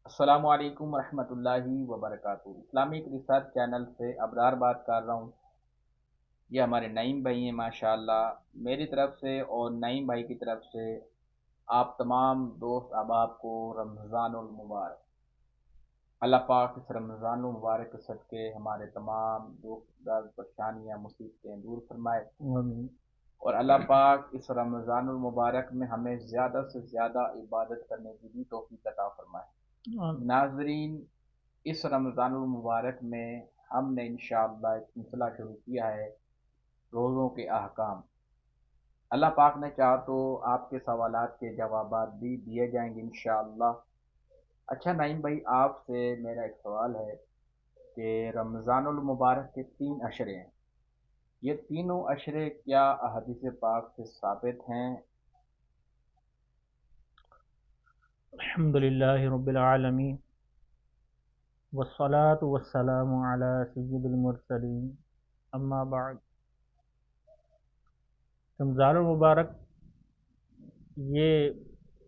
السلام علیکم ورحمۃ اللہ وبرکاتہ۔ اسلامک ریسرچ چینل سے ابرار بات کر رہا ہوں۔ یہ ہمارے نعیم بھائی ہیں ماشاءاللہ، میری طرف سے اور نعیم بھائی کی طرف سے آپ تمام دوست احباب کو رمضان المبارک۔ اللہ پاک اس رمضان المبارک کے صدقے ہمارے تمام دکھ درد پریشانیاں مصیبتیں دور فرمائے، آمین۔ اور اللہ پاک اس رمضان المبارک میں ہمیں زیادہ سے زیادہ عبادت کرنے کی بھی توفیق عطا فرمائے۔ آمین۔ ناظرین، اس رمضان المبارک میں ہم نے انشاءاللہ ایک سلسلہ شروع کیا ہے، روزوں کے احکام۔ اللہ پاک نے چاہا تو آپ کے سوالات کے جوابات بھی دیے جائیں گے انشاءاللہ۔ اچھا نعیم بھائی، آپ سے میرا ایک سوال ہے کہ رمضان المبارک کے 3 اشرے ہیں، یہ تینوں اشرے کیا احادیث پاک سے ثابت ہیں؟ الحمد للہ رب العالمین والصلاة والسلام علی سید المرسلین، اما بعد۔ رمضان المبارک یہ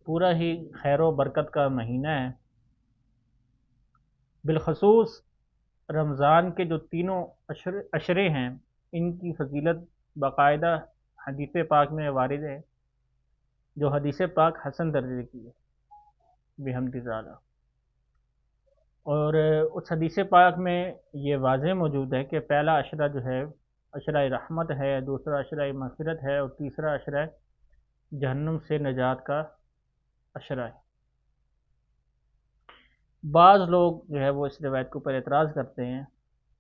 پورا ہی خیر و برکت کا مہینہ ہے۔ بالخصوص رمضان کے جو تینوں اشرے ہیں، ان کی فضیلت باقاعدہ حدیث پاک میں وارد ہے، جو حدیث پاک حسن درجے کی ہے بحمد تعالی۔ اور اس حدیث پاک میں یہ واضح موجود ہے کہ پہلا عشرہ جو ہے عشرہ رحمت ہے، دوسرا عشرہ مغفرت ہے، اور تیسرا عشرہ جہنم سے نجات کا عشرہ ہے۔ بعض لوگ جو ہے وہ اس روایت کے اوپر اعتراض کرتے ہیں۔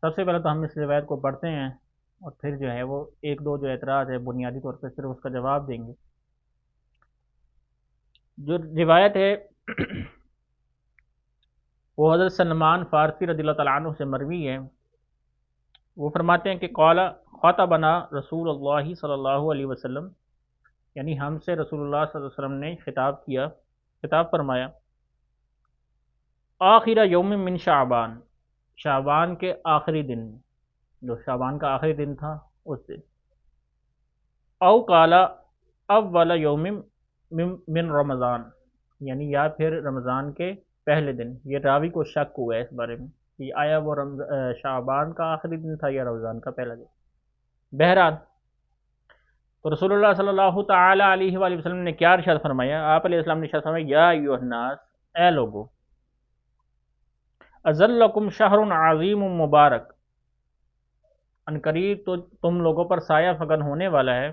سب سے پہلے تو ہم اس روایت کو پڑھتے ہیں اور پھر جو ہے وہ ایک دو جو اعتراض ہے بنیادی طور پر صرف اس کا جواب دیں گے۔ جو روایت ہے وہ حضرت سلمان فارسی رضی اللہ تعالیٰ عنہ سے مروی ہے۔ وہ فرماتے ہیں کہ قال خطبنا رسول اللہ صلی اللہ علیہ وسلم، یعنی ہم سے رسول اللہ صلی اللہ علیہ وسلم نے خطاب فرمایا، آخر یوم من شعبان، شعبان کے آخری دن، جو شعبان کا آخری دن تھا اس دن، او قال اول یوم من رمضان، یعنی یا پھر رمضان کے پہلے دن۔ یہ راوی کو شک ہوا ہے اس بارے میں کہ آیا وہ شعبان کا آخری دن تھا یا رمضان کا پہلا دن۔ بہرحال تو رسول اللہ صلی اللہ تعالی علیہ وآلہ وسلم نے کیا ارشاد فرمایا؟ آپ علیہ السلام نے ارشاد فرمایا، یا ایھا الناس، اے لوگو، اظلکم شہر عظیم مبارک، ان قریب تو تم لوگوں پر سایہ فگن ہونے والا ہے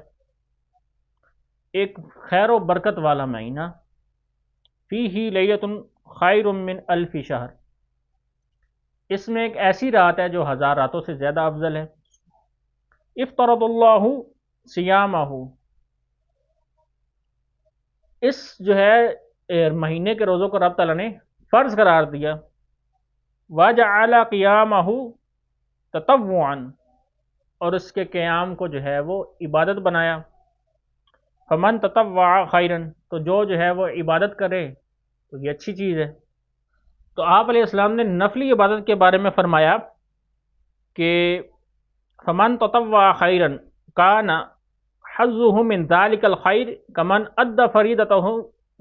ایک خیر و برکت والا مہینہ، فیہ لیلۃ خیر من الف شہر، اس میں ایک ایسی رات ہے جو 1000 راتوں سے زیادہ افضل ہے۔ افترض اللہ صیامہ، اس جو ہے مہینے کے روزوں کو رب تعالیٰ نے فرض قرار دیا۔ وجعل قیامہ تطوعا، اور اس کے قیام کو جو ہے وہ عبادت بنایا۔ فمن تطوع خیرا، تو جو ہے وہ عبادت کرے تو یہ اچھی چیز ہے۔ تو آپ علیہ السلام نے نفلی عبادت کے بارے میں فرمایا کہ فمن تطوع خیرا کان حظہ من ذلک الخیر کمن ادى فریضتہ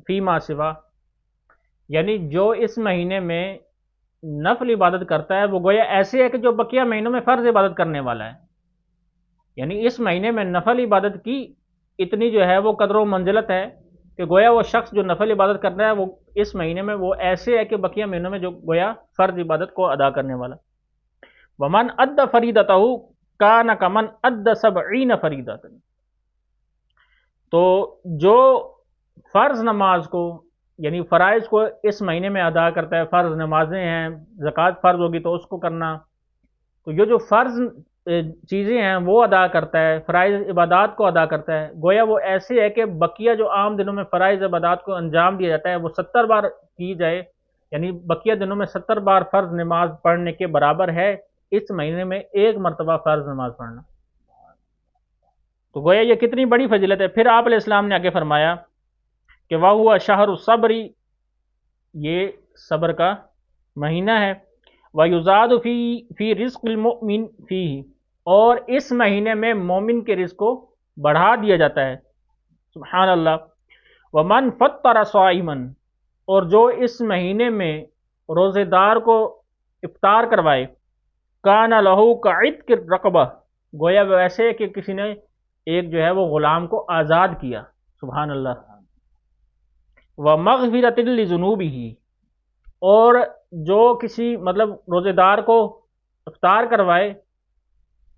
فیما سوا، یعنی جو اس مہینے میں نفل عبادت کرتا ہے وہ گویا ایسے ہے کہ جو بقیہ مہینوں میں فرض عبادت کرنے والا ہے۔ یعنی اس مہینے میں نفل عبادت کی اتنی جو ہے وہ قدر و منزلت ہے کہ گویا وہ شخص جو نفل عبادت کرنا ہے وہ اس مہینے میں وہ ایسے ہے کہ بقیہ مہینوں میں جو گویا فرض عبادت کو ادا کرنے والا۔ ومن ادى فریضتہ کان کمن ادى 70 فریضۃ، تو جو فرض نماز کو یعنی فرائض کو اس مہینے میں ادا کرتا ہے، فرض نمازیں ہیں، زکوٰۃ فرض ہوگی تو اس کو کرنا، تو یہ جو فرض چیزیں ہیں وہ ادا کرتا ہے، فرائض عبادات کو ادا کرتا ہے، گویا وہ ایسے ہے کہ بقیہ جو عام دنوں میں فرائض عبادات کو انجام دیا جاتا ہے وہ 70 بار کی جائے، یعنی بقیہ دنوں میں 70 بار فرض نماز پڑھنے کے برابر ہے اس مہینے میں ایک مرتبہ فرض نماز پڑھنا۔ تو گویا یہ کتنی بڑی فضیلت ہے۔ پھر آپ علیہ السلام نے آگے فرمایا کہ وَهُوَ شَهْرُ الصَّبْرِ، یہ صبر کا مہینہ ہے۔ وَيُزَادُ فِي رِزْقِ الْمُؤْمِنِ فِيهِ، اور اس مہینے میں مومن کے رزق کو بڑھا دیا جاتا ہے۔ سبحان اللہ۔ وَمَنْ فَطَّرَ صَائِمًا، اور جو اس مہینے میں روزے دار کو افطار کروائے، کان لہو کعتق الرقبہ، گویا ویسے کہ کسی نے ایک جو ہے وہ غلام کو آزاد کیا، سبحان اللہ، ومغفرۃ لذنوبہ، اور جو کسی مطلب روزے دار کو افطار کروائے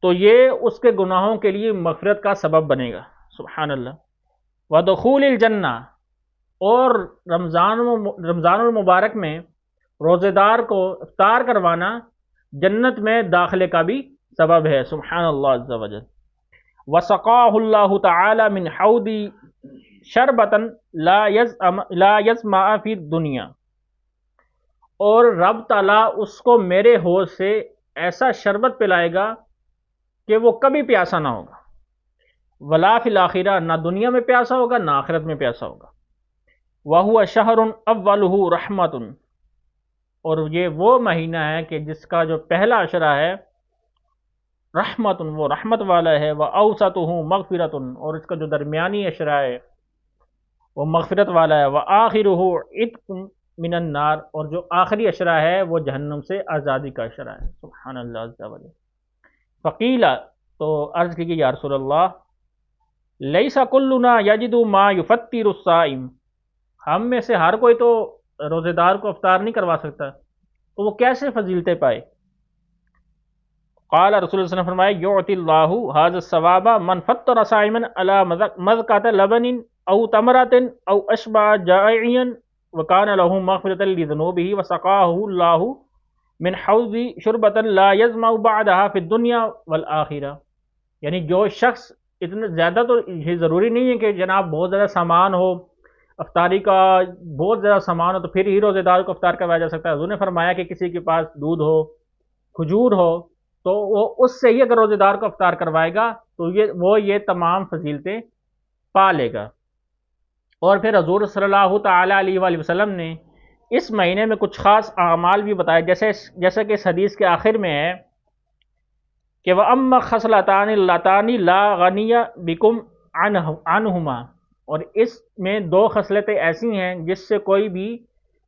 تو یہ اس کے گناہوں کے لیے مغفرت کا سبب بنے گا، سبحان اللہ، ودخول الجنہ، اور رمضان المبارک میں روزے دار کو افطار کروانا جنت میں داخلے کا بھی سبب ہے، سبحان اللہ عز و جل، وسقاہ اللہ تعالی من حوض شربتا لا یظمأ فی الدنیا، اور رب تعالیٰ اس کو میرے حوض سے ایسا شربت پلائے گا کہ وہ کبھی پیاسا نہ ہوگا، ولا فی الآخرہ، نہ دنیا میں پیاسا ہوگا نہ آخرت میں پیاسا ہوگا، وَهُوَ شَهْرٌ أَوَّلُهُ رَحْمَةٌ، اور یہ وہ مہینہ ہے کہ جس کا جو پہلا عشرہ ہے رحمت، وہ رحمت والا ہے، وَأَوْسَطُهُ مَغْفِرَةٌ، اور اس کا جو درمیانی عشرہ ہے وہ مغفرت والا ہے، وَآخِرُهُ عِتْقٌ من النار، اور جو آخری عشرہ ہے وہ جہنم سے آزادی کا عشرہ ہے، سبحان اللہ عز و جل۔ فقیلا، تو عرض کی یا رسول اللہ، لیس کلنا یجد ما یفطر الصائم، ہم میں سے ہر کوئی تو روزے دار کو افطار نہیں کروا سکتا، تو وہ کیسے فضیلتیں پائے؟ قال رسول اللہ صلی اللہ علیہ وسلم، فرمائے، یعطی اللہ ھذا الثواب من فطر صائما علی مذقۃ لبن او تمرۃ او اشبع جائعا وکان له مغفرۃ لذنوبہ وسقاہ اللہ من حوض شربۃ لا یظمأ بعدها فی الدنیا والآخرہ، یعنی جو شخص، اتنا زیادہ تو یہ ضروری نہیں ہے کہ جناب بہت زیادہ سامان ہو، افطاری کا بہت زیادہ سامان ہو تو پھر ہی روزے دار کو افطار کروایا جا سکتا ہے۔ حضور نے فرمایا کہ کسی کے پاس دودھ ہو، کھجور ہو، تو وہ اس سے ہی اگر روزے دار کو افطار کروائے گا تو وہ یہ تمام فضیلتیں پا لے گا۔ اور پھر حضور صلی اللہ تعالیٰ علیہ وآلہ وسلم نے اس مہینے میں کچھ خاص اعمال بھی بتائے، جیسے کہ اس حدیث کے آخر میں ہے کہ وَأَمَّا خَصْلَتَانِ اللَّتَانِ لَا غَنِيَ بِكُمْ عَنْهُمَا، اور اس میں دو خصلتیں ایسی ہیں جس سے کوئی بھی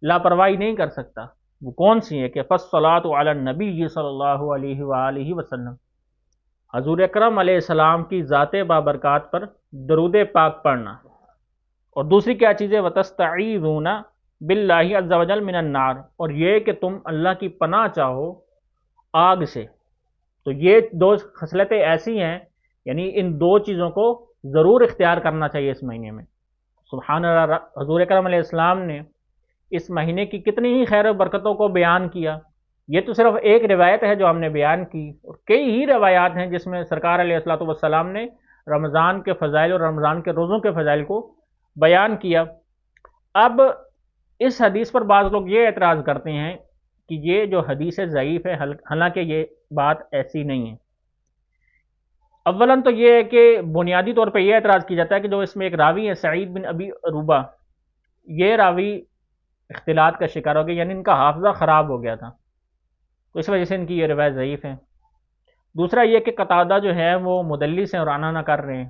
لاپرواہی نہیں کر سکتا، وہ کون سی ہیں؟ کہ فَالصَّلَاةُ عَلَى النَّبِيِّ صلی اللہ علیہ وآلہ وسلم، حضور اکرم علیہ السلام کی ذات بابرکات پر درود پاک پڑھنا، اور دوسری کیا چیز ہے؟ وَتَسْتَعِيذُونَ بِاللَّهِ عَزَّ وَجَلَّ مِنَ النَّارِ، اور یہ کہ تم اللہ کی پناہ چاہو آگ سے۔ تو یہ دو خصلتیں ایسی ہیں، یعنی ان دو چیزوں کو ضرور اختیار کرنا چاہیے اس مہینے میں، سبحان اللہ۔ حضور اکرم علیہ السلام نے اس مہینے کی کتنی ہی خیر و برکتوں کو بیان کیا، یہ تو صرف ایک روایت ہے جو ہم نے بیان کی، اور کئی ہی روایات ہیں جس میں سرکار علیہ الصلوۃ والسلام نے رمضان کے فضائل اور رمضان کے روزوں کے فضائل کو بیان کیا۔ اب اس حدیث پر بعض لوگ یہ اعتراض کرتے ہیں کہ یہ جو حدیث ضعیف ہے، حالانکہ یہ بات ایسی نہیں ہے۔ اولاً تو یہ ہے کہ بنیادی طور پہ یہ اعتراض کیا جاتا ہے کہ جو اس میں ایک راوی ہے سعید بن ابی عروبہ، یہ راوی اختلاط کا شکار ہو گیا، یعنی ان کا حافظہ خراب ہو گیا تھا، تو اس وجہ سے ان کی یہ روایت ضعیف ہے۔ دوسرا یہ کہ قتادہ جو ہے وہ مدلس ہیں اور آنا نہ کر رہے ہیں،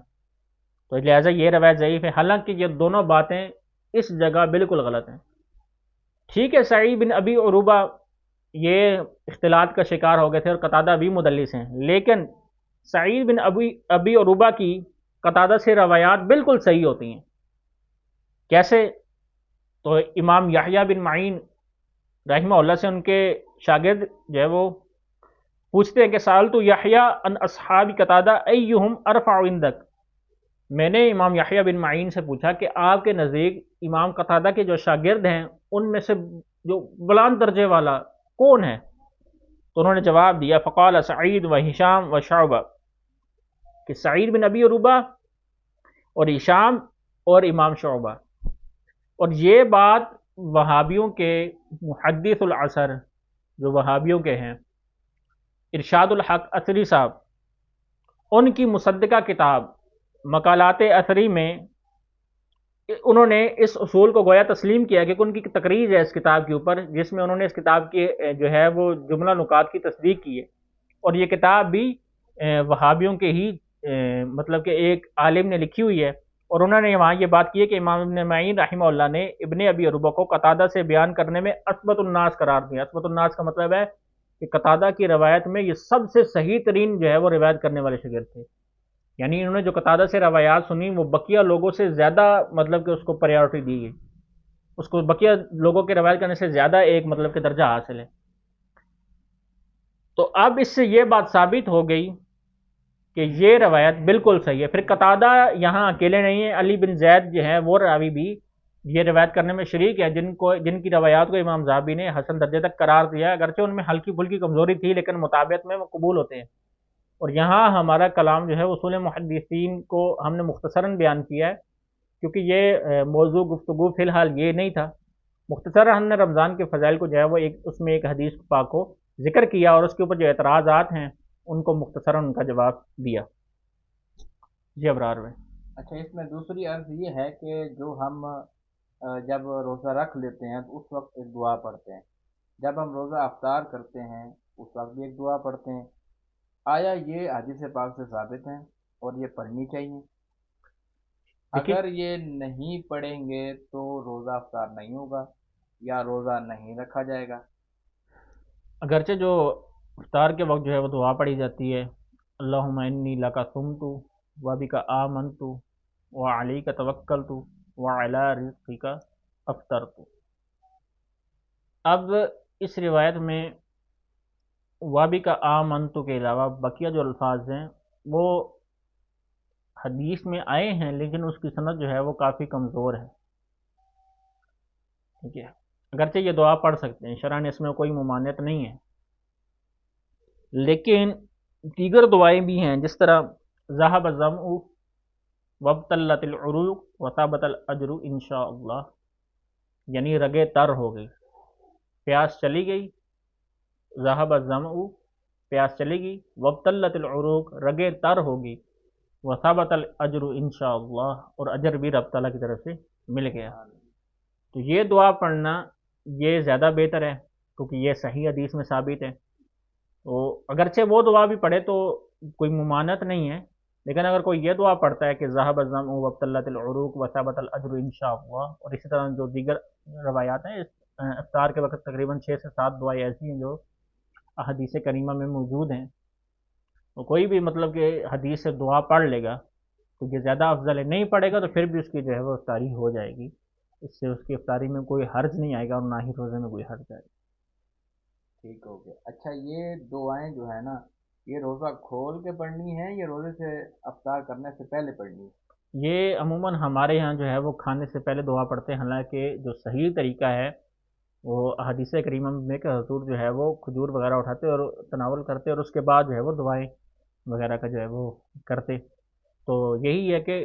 تو لہٰذا یہ روایت ضعیف ہے، حالانکہ یہ دونوں باتیں اس جگہ بالکل غلط ہیں۔ ٹھیک ہے، سعید بن ابی عروبہ یہ اختلاط کا شکار ہو گئے تھے اور قتادہ بھی مدلس ہیں، لیکن سعید بن ابی عروبہ کی قتادہ سے روایات بالکل صحیح ہوتی ہیں۔ کیسے؟ تو امام یحییٰ بن معین رحمہ اللہ سے ان کے شاگرد جو ہے وہ پوچھتے ہیں کہ سألت یحییٰ عن اصحاب قتادہ ایہم ارفع عندک، میں نے امام یحییٰ بن معین سے پوچھا کہ آپ کے نزدیک امام قتادہ کے جو شاگرد ہیں ان میں سے جو بلند درجے والا کون ہے؟ تو انہوں نے جواب دیا، فقال سعید و ہشام و شعبہ، کہ سعید بن ابی عروبہ اور ہشام اور امام شعبہ۔ اور یہ بات وہابیوں کے محدث العصر، جو وہابیوں کے ہیں، ارشاد الحق اثری صاحب، ان کی مصدقہ کتاب مقالات اثری میں انہوں نے اس اصول کو گویا تسلیم کیا کہ ان کی تقریر ہے اس کتاب کے اوپر، جس میں انہوں نے اس کتاب کی جو ہے وہ جملہ نکات کی تصدیق کی ہے، اور یہ کتاب بھی وہابیوں کے ہی مطلب کہ ایک عالم نے لکھی ہوئی ہے، اور انہوں نے وہاں یہ بات کی ہے کہ امام ابن معین رحمہ اللہ نے ابن ابی عروبہ کو قتادہ سے بیان کرنے میں اثبت الناس قرار دیا. اثبت الناس کا مطلب ہے کہ قتادہ کی روایت میں یہ سب سے صحیح ترین جو ہے وہ روایت کرنے والے شاگرد تھے. یعنی انہوں نے جو قتادہ سے روایات سنی وہ بقیہ لوگوں سے زیادہ مطلب کہ اس کو پریورٹی دی گئی، اس کو بقیہ لوگوں کی روایت کرنے سے زیادہ ایک مطلب کہ درجہ حاصل ہے. تو اب اس سے یہ بات ثابت ہو گئی کہ یہ روایت بالکل صحیح ہے. پھر قتادہ یہاں اکیلے نہیں ہیں، علی بن زید جو ہیں وہ راوی بھی یہ روایت کرنے میں شریک ہے، جن کی روایات کو امام ذہبی نے حسن درجے تک قرار دیا ہے. اگرچہ ان میں ہلکی پھلکی کمزوری تھی لیکن مطابعت میں وہ قبول ہوتے ہیں. اور یہاں ہمارا کلام جو ہے اصول محدثین کو ہم نے مختصراً بیان کیا ہے، کیونکہ یہ موضوع گفتگو فی الحال یہ نہیں تھا. مختصراً ہم نے رمضان کے فضائل کو جو ہے وہ اس میں ایک حدیث پاک کو ذکر کیا اور اس کے اوپر جو اعتراضات ہیں ان کو مختصراً ان کا جواب دیا. جی ابرار میں اچھا، اس میں دوسری عرض یہ ہے کہ جو ہم جب روزہ رکھ لیتے ہیں تو اس وقت ایک دعا پڑھتے ہیں، جب ہم روزہ افطار کرتے ہیں اس وقت بھی ایک دعا پڑھتے ہیں. آیا یہ حدیث پاک سے ثابت ہیں اور یہ پڑھنی چاہیے؟ دیکھیے، اگر یہ نہیں پڑھیں گے تو روزہ افطار نہیں ہوگا یا روزہ نہیں رکھا جائے گا؟ اگرچہ جو افطار کے وقت جو ہے وہ دعا پڑھی جاتی ہے، اللہم انی لکا صمت وبک آمنت وعلیک توکلت وعلی رزقک افطرت. اب اس روایت میں وبک آمنت کے علاوہ بقیہ جو الفاظ ہیں وہ حدیث میں آئے ہیں لیکن اس کی سند جو ہے وہ کافی کمزور ہے. ٹھیک ہے، اگرچہ یہ دعا پڑھ سکتے ہیں، شرعاً اس میں کوئی ممانعت نہیں ہے، لیکن دیگر دعائیں بھی ہیں جس طرح ذهب الظمأ وابتلت العروق وثابت الاجر انشاءاللہ، یعنی رگیں تر ہو گئی، پیاس چلی گئی. ذهب الظمأ پیاس چلی گئی، وابتلت العروق رگیں تر ہو گئی، وثابت الاجر انشاءاللہ اور اجر بھی رب تعالیٰ کی طرف سے مل گیا. تو یہ دعا پڑھنا یہ زیادہ بہتر ہے کیونکہ یہ صحیح حدیث میں ثابت ہے. تو اگرچہ وہ دعا بھی پڑھے تو کوئی ممانعت نہیں ہے، لیکن اگر کوئی یہ دعا پڑھتا ہے کہ ذهب الظمأ وابتلت العروق وثابت الاجر انشاءاللہ، اور اسی طرح جو دیگر روایات ہیں افطار کے وقت تقریباً 6 سے 7 دعائیں ایسی ہیں جو احادیث کریمہ میں موجود ہیں، تو کوئی بھی مطلب کہ حدیث سے دعا پڑھ لے گا تو یہ زیادہ افضل ہے. نہیں پڑھے گا تو پھر بھی اس کی جو ہے وہ افطاری ہو جائے گی، اس سے اس کی افطاری میں کوئی حرج نہیں آئے گا اور نہ ہی روزے میں کوئی حرج آئے گا. ٹھیک ہو گیا. اچھا، یہ دعائیں جو ہے نا یہ روزہ کھول کے پڑھنی ہے یا روزے سے افطار کرنے سے پہلے پڑھنی ہے؟ یہ عموماً ہمارے ہاں جو ہے وہ کھانے سے پہلے دعا پڑھتے ہیں، حالانکہ جو صحیح طریقہ ہے وہ حدیث کریمہ میں کہ حضور جو ہے وہ کھجور وغیرہ اٹھاتے اور تناول کرتے اور اس کے بعد جو ہے وہ دعائیں وغیرہ کا جو ہے وہ کرتے. تو یہی ہے کہ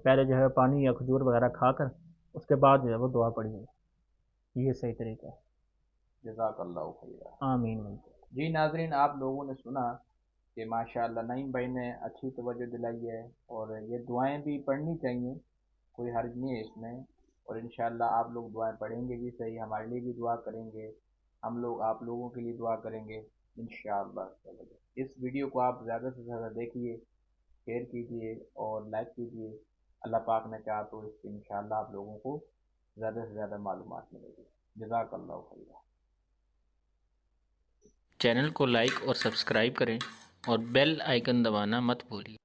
پہلے جو ہے پانی یا کھجور وغیرہ کھا کر اس کے بعد جو ہے وہ دعا پڑھی جائے، یہ صحیح طریقہ ہے. جزاک اللہ خیر. آمین. جی ناظرین، آپ لوگوں نے سنا کہ ماشاءاللہ نعیم بھائی نے اچھی توجہ دلائی ہے اور یہ دعائیں بھی پڑھنی چاہیے، کوئی حرج نہیں ہے اس میں. اور انشاءاللہ آپ لوگ دعائیں پڑھیں گے بھی صحیح، ہمارے لیے بھی دعا کریں گے، ہم لوگ آپ لوگوں کے لیے دعا کریں گے انشاءاللہ. اس ویڈیو کو آپ زیادہ سے زیادہ دیکھیے، شیئر کیجیے اور لائک کیجیے. اللہ پاک نے چاہا تو اس سے انشاءاللہ آپ لوگوں کو زیادہ سے زیادہ معلومات ملے گی. جزاک اللہ خیر. چینل کو لائک اور سبسکرائب کریں اور بیل آئیکن دبانا مت بھولیے.